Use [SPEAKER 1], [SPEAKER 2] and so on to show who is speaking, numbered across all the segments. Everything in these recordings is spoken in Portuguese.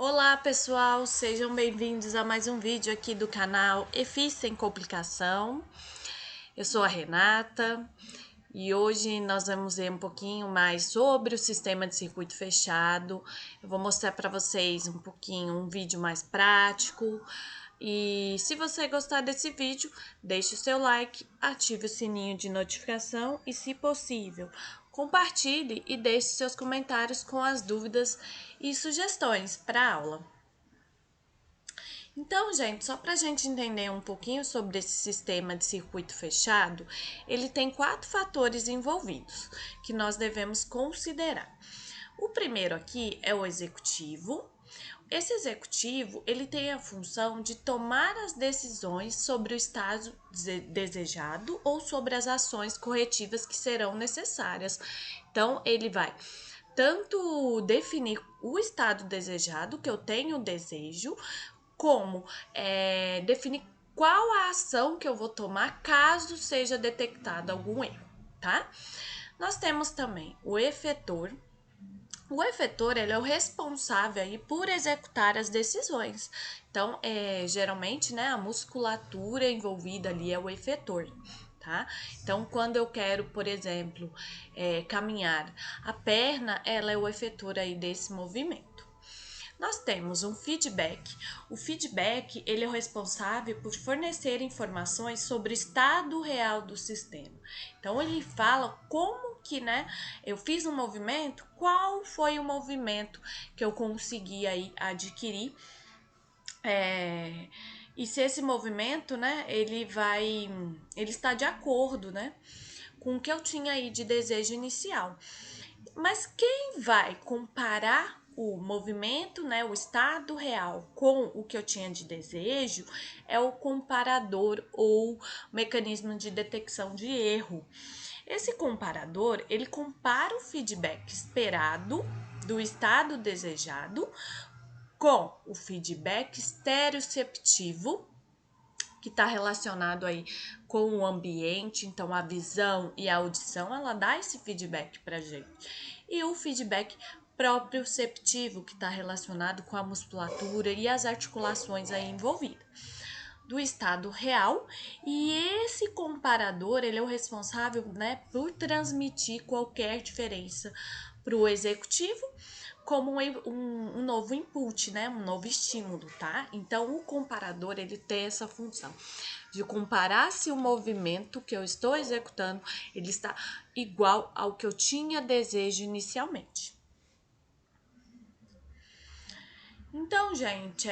[SPEAKER 1] Olá pessoal, sejam bem-vindos a mais um vídeo aqui do canal EFI Sem Complicação. Eu sou a Renata e hoje nós vamos ver um pouquinho mais sobre o sistema de circuito fechado. Eu vou mostrar para vocês um vídeo mais prático. E se você gostar desse vídeo, deixe o seu like, ative o sininho de notificação e, se possível, compartilhe e deixe seus comentários com as dúvidas e sugestões para a aula. Então, gente, só para a gente entender um pouquinho sobre esse sistema de circuito fechado, ele tem 4 fatores envolvidos que nós devemos considerar. O primeiro aqui é o executivo. Esse executivo, ele tem a função de tomar as decisões sobre o estado desejado ou sobre as ações corretivas que serão necessárias. Então, ele vai tanto definir o estado desejado, que eu tenho desejo, como definir qual a ação que eu vou tomar caso seja detectado algum erro, tá? Nós temos também o efetor. O efetor, ele é o responsável aí por executar as decisões. Então, geralmente, né, a musculatura envolvida ali é o efetor, tá? Então, quando eu quero, por exemplo, caminhar, a perna, ela é o efetor aí desse movimento. Nós temos um feedback. O feedback, ele é o responsável por fornecer informações sobre o estado real do sistema. Então, ele fala como que, né, eu fiz um movimento, qual foi o movimento que eu consegui aí adquirir, e se esse movimento, né, ele está de acordo, né, com o que eu tinha aí de desejo inicial. Mas quem vai comparar o movimento, né, o estado real com o que eu tinha de desejo é o comparador ou mecanismo de detecção de erro. Esse comparador, ele compara o feedback esperado do estado desejado com o feedback estereoceptivo, que está relacionado aí com o ambiente, então a visão e a audição, ela dá esse feedback para gente. E o feedback proprioceptivo, que está relacionado com a musculatura e as articulações aí envolvidas do estado real, e esse comparador, ele é o responsável, né, por transmitir qualquer diferença para o executivo como um novo input, né, um novo estímulo, tá? Então, o comparador, ele tem essa função de comparar se o movimento que eu estou executando, ele está igual ao que eu tinha desejo inicialmente. Então, gente,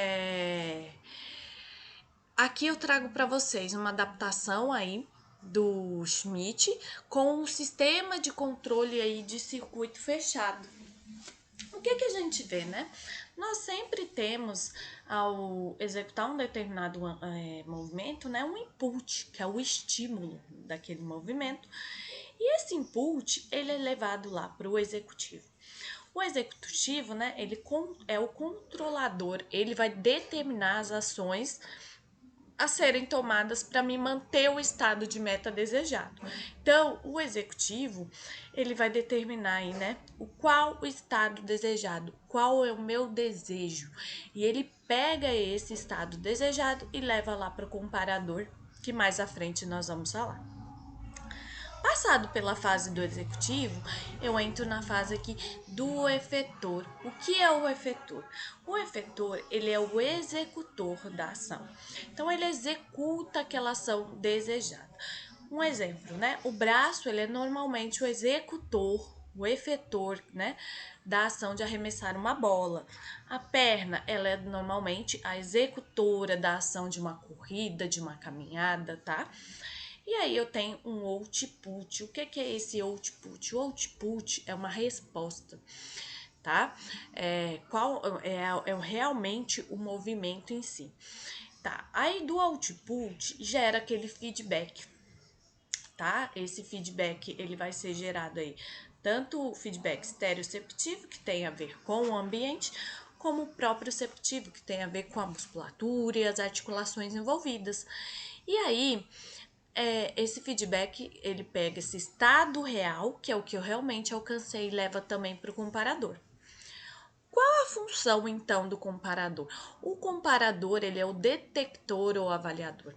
[SPEAKER 1] aqui eu trago para vocês uma adaptação aí do Schmidt com um sistema de controle aí de circuito fechado. O que a gente vê, né? Nós sempre temos, ao executar um determinado movimento, né, um input, que é o estímulo daquele movimento, e esse input, ele é levado lá para o executivo. O executivo, né, ele é o controlador, ele vai determinar as ações a serem tomadas para me manter o estado de meta desejado. Então, o executivo, ele vai determinar aí, né, qual o estado desejado, qual é o meu desejo. E ele pega esse estado desejado e leva lá para o comparador, que mais à frente nós vamos falar. Passado pela fase do executivo, eu entro na fase aqui do efetor. O que é o efetor? O efetor, ele é o executor da ação. Então, ele executa aquela ação desejada. Um exemplo, né? O braço, ele é normalmente o executor, o efetor, né, da ação de arremessar uma bola. A perna, ela é normalmente a executora da ação de uma corrida, de uma caminhada, tá? E aí eu tenho um output. O que é esse output? O output é uma resposta, tá? Qual é realmente o movimento em si. Tá, aí do output gera aquele feedback, tá? Esse feedback, ele vai ser gerado aí, tanto o feedback estereoceptivo, que tem a ver com o ambiente, como o proprioceptivo, que tem a ver com a musculatura e as articulações envolvidas. E aí, esse feedback, ele pega esse estado real, que é o que eu realmente alcancei, e leva também para o comparador. Qual a função então do comparador? O comparador, ele é o detector ou avaliador.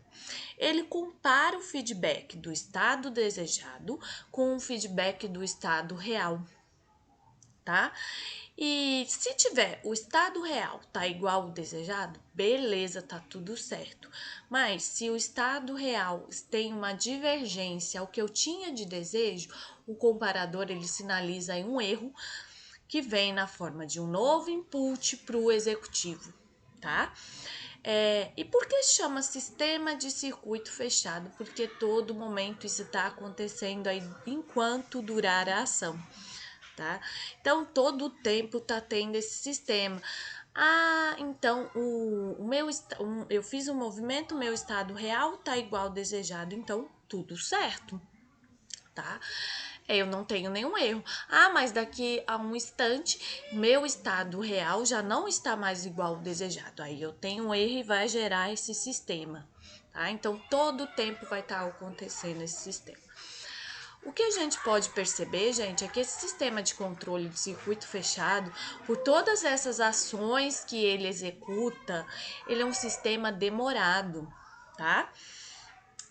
[SPEAKER 1] Ele compara o feedback do estado desejado com o feedback do estado real, tá? E se tiver o estado real tá igual ao desejado, beleza, tá tudo certo. Mas se o estado real tem uma divergência ao que eu tinha de desejo, o comparador ele sinaliza aí um erro que vem na forma de um novo input para o executivo, tá? E por que chama sistema de circuito fechado? Porque todo momento isso está acontecendo aí enquanto durar a ação, tá? Então, todo o tempo tá tendo esse sistema. Ah, então eu fiz um movimento, meu estado real tá igual ao desejado, então tudo certo, tá? Eu não tenho nenhum erro. Ah, mas daqui a um instante, meu estado real já não está mais igual ao desejado. Aí eu tenho um erro e vai gerar esse sistema, tá? Então, todo o tempo vai estar acontecendo esse sistema. O que a gente pode perceber, gente, é que esse sistema de controle de circuito fechado, por todas essas ações que ele executa, ele é um sistema demorado, tá?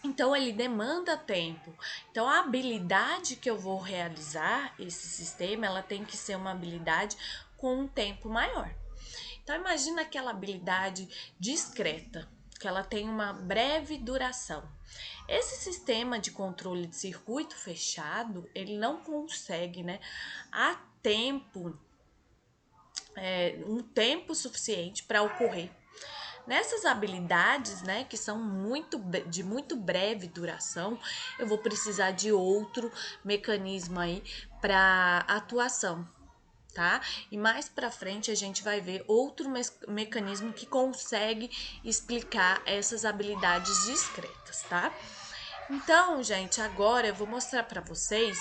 [SPEAKER 1] Então, ele demanda tempo. Então, a habilidade que eu vou realizar esse sistema, ela tem que ser uma habilidade com um tempo maior. Então, imagina aquela habilidade discreta, que ela tem uma breve duração. Esse sistema de controle de circuito fechado, ele não consegue, né, a tempo, um tempo suficiente para ocorrer. Nessas habilidades, né, que são de muito breve duração, eu vou precisar de outro mecanismo aí para atuação, tá? E mais para frente a gente vai ver outro mecanismo que consegue explicar essas habilidades discretas, tá? Então, gente, agora eu vou mostrar para vocês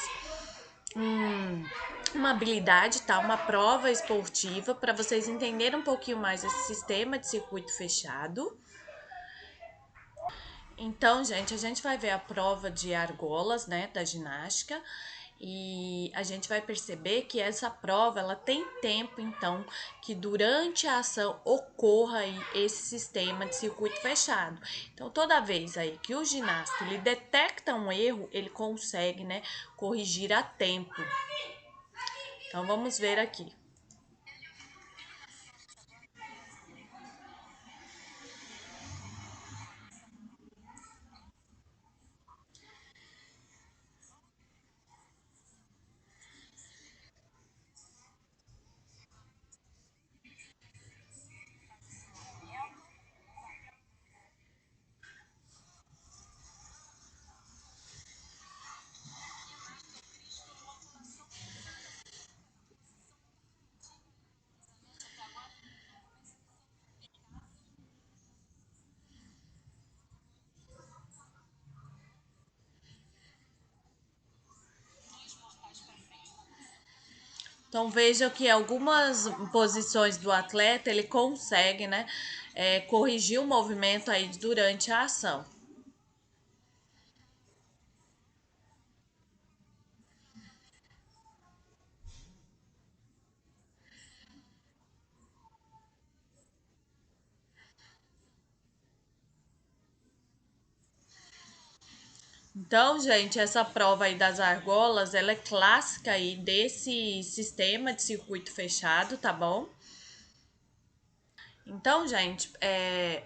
[SPEAKER 1] uma habilidade, tá? Uma prova esportiva para vocês entenderem um pouquinho mais esse sistema de circuito fechado. Então, gente, a gente vai ver a prova de argolas, né, da ginástica, e a gente vai perceber que essa prova, ela tem tempo, então, que durante a ação ocorra aí esse sistema de circuito fechado. Então, toda vez aí que o ginasta, ele detecta um erro, ele consegue, né, corrigir a tempo. Então, vamos ver aqui. Então veja que algumas posições do atleta ele consegue, né, corrigir o movimento aí durante a ação. Então, gente, essa prova aí das argolas, ela é clássica aí desse sistema de circuito fechado, tá bom? Então, gente,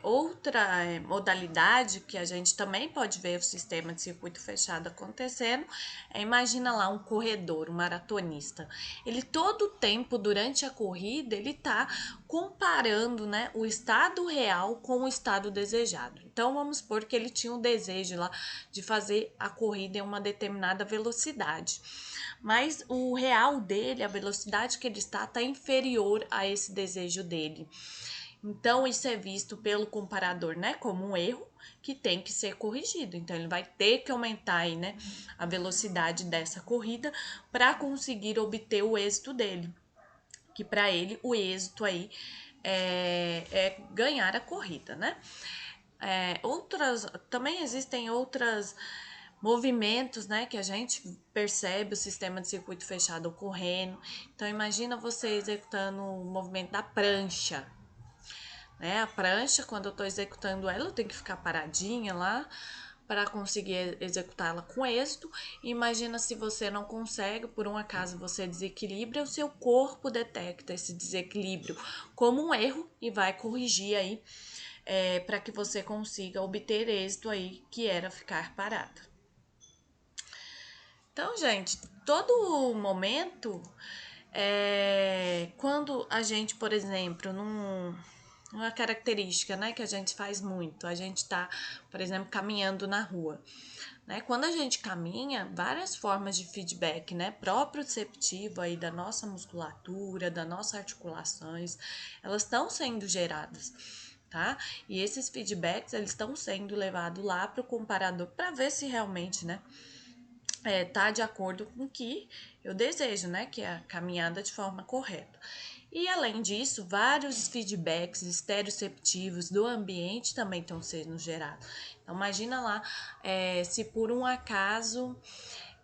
[SPEAKER 1] outra modalidade que a gente também pode ver o sistema de circuito fechado acontecendo imagina lá um corredor, um maratonista. Ele todo o tempo durante a corrida, ele tá comparando, né, o estado real com o estado desejado. Então, vamos supor que ele tinha um desejo lá de fazer a corrida em uma determinada velocidade. Mas o real dele, a velocidade que ele está inferior a esse desejo dele. Então, isso é visto pelo comparador, né, como um erro que tem que ser corrigido. Então, ele vai ter que aumentar aí, né, a velocidade dessa corrida para conseguir obter o êxito dele. Que para ele, o êxito aí é ganhar a corrida, né? Também existem outras movimentos, né, que a gente percebe o sistema de circuito fechado ocorrendo. Então, imagina você executando o movimento da prancha, né? A prancha, quando eu tô executando ela, eu tenho que ficar paradinha lá para conseguir executá-la com êxito. Imagina se você não consegue, por um acaso você desequilibra, o seu corpo detecta esse desequilíbrio como um erro e vai corrigir aí para que você consiga obter êxito aí, que era ficar parado. Então, gente, todo momento, quando a gente, por exemplo, uma característica, né, que a gente faz muito, a gente tá, por exemplo, caminhando na rua, né? Quando a gente caminha, várias formas de feedback, né, proprioceptivo aí da nossa musculatura, das nossas articulações, elas estão sendo geradas. Tá? E esses feedbacks, eles estão sendo levados lá para o comparador para ver se realmente, né, tá de acordo com o que eu desejo, né, que é a caminhada de forma correta. E além disso, vários feedbacks estereoceptivos do ambiente também estão sendo gerados. Então, imagina lá, se por um acaso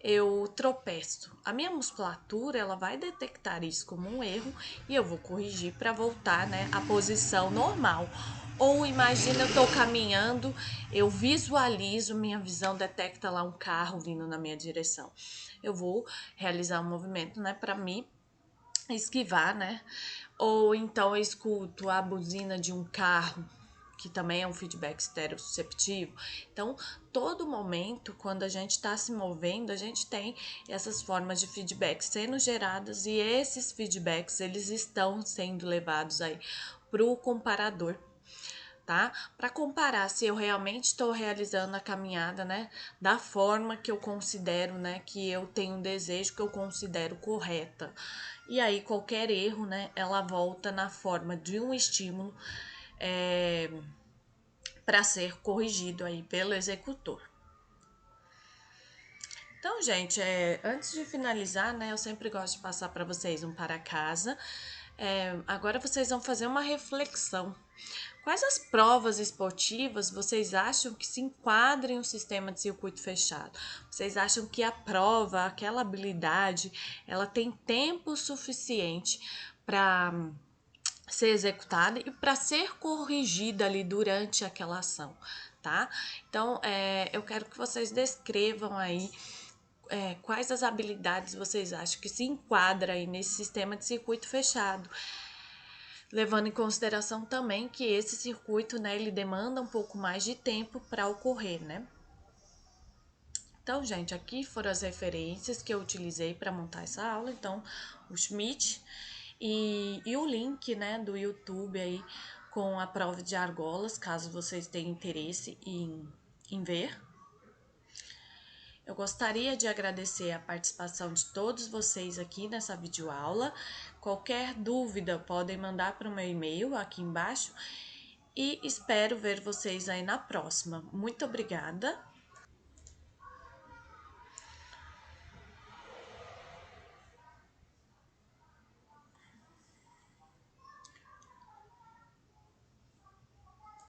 [SPEAKER 1] eu tropeço, a minha musculatura ela vai detectar isso como um erro e eu vou corrigir para voltar, né, à posição normal. Ou imagina eu tô caminhando, eu visualizo, minha visão detecta lá um carro vindo na minha direção. Eu vou realizar um movimento, né, para me esquivar, né? Ou então eu escuto a buzina de um carro, que também é um feedback estereoceptivo. Então, todo momento, quando a gente está se movendo, a gente tem essas formas de feedback sendo geradas e esses feedbacks, eles estão sendo levados aí para o comparador, tá? Para comparar se eu realmente estou realizando a caminhada, né, da forma que eu considero, né, que eu tenho um desejo que eu considero correta. E aí qualquer erro, né, ela volta na forma de um estímulo para ser corrigido aí pelo executor. Então, gente, antes de finalizar, né, eu sempre gosto de passar para vocês um para casa. Agora vocês vão fazer uma reflexão. Quais as provas esportivas vocês acham que se enquadram em um sistema de circuito fechado? Vocês acham que a prova, aquela habilidade, ela tem tempo suficiente para ser executada e para ser corrigida ali durante aquela ação, tá? Então, eu quero que vocês descrevam aí quais as habilidades vocês acham que se enquadra aí nesse sistema de circuito fechado, levando em consideração também que esse circuito, né, ele demanda um pouco mais de tempo para ocorrer, né? Então, gente, aqui foram as referências que eu utilizei para montar essa aula. Então, o Schmidt e o link, né, do YouTube aí com a prova de argolas, caso vocês tenham interesse em ver. Eu gostaria de agradecer a participação de todos vocês aqui nessa videoaula. Qualquer dúvida podem mandar para o meu e-mail aqui embaixo e espero ver vocês aí na próxima. Muito obrigada!